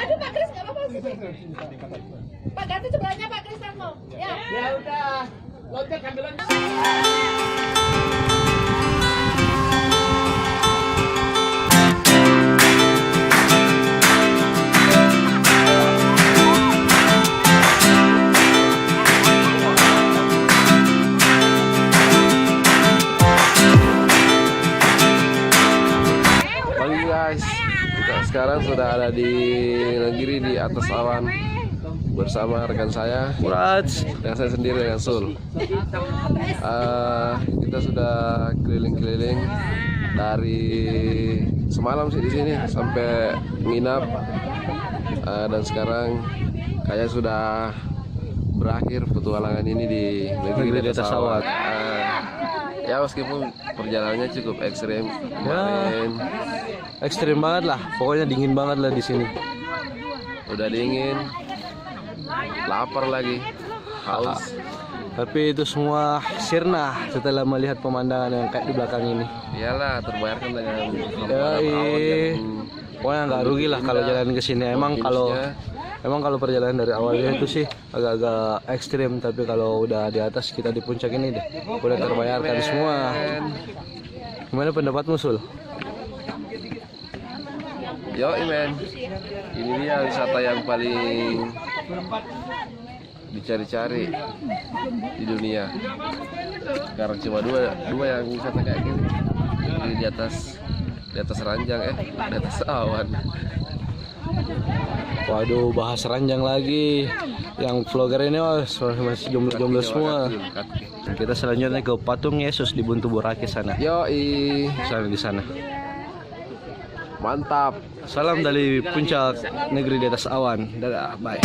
Aduh Pak Kris nggak apa-apa sih. Pak ganti sebelahnya Pak Kris mau. Ya. Ya udah. Loncat ambil loncat. Pagi guys, kita sekarang sudah ada di negeri di atas awan bersama rekan saya Muraj dan saya sendiri dengan Sul. Kita sudah keliling-keliling dari semalam sih di sini sampai nginap, dan sekarang kayak sudah berakhir petualangan ini di negeri di atas awan. Ya meskipun perjalanannya cukup ekstrim, kemarin Ekstrim banget lah, pokoknya dingin banget lah di sini. udah dingin, lapar lagi, haus. Tapi itu semua sirna setelah melihat pemandangan yang kayak di belakang ini. Iyalah, terbayarkan dengan Ya, awan yang pokoknya nggak rugi lah kalau jalan ke sini. Emang kalau perjalanan dari awalnya itu sih agak-agak ekstrim, tapi kalau udah di atas kita di puncak ini deh, udah terbayarkan semua. Gimana pendapatmu Sul? Yo men, ini dia wisata yang paling dicari-cari di dunia. Karena cuma dua yang wisata kayak gini di atas ranjang, di atas awan. Waduh, bahas ranjang lagi. Yang vlogger ini masih jomblo-jomblo semua. Kita selanjutnya ke patung Yesus di Buntu Borake sana. Yoi, Di sana. mantap. Salam dari puncak negeri di atas awan. Dadah, bye.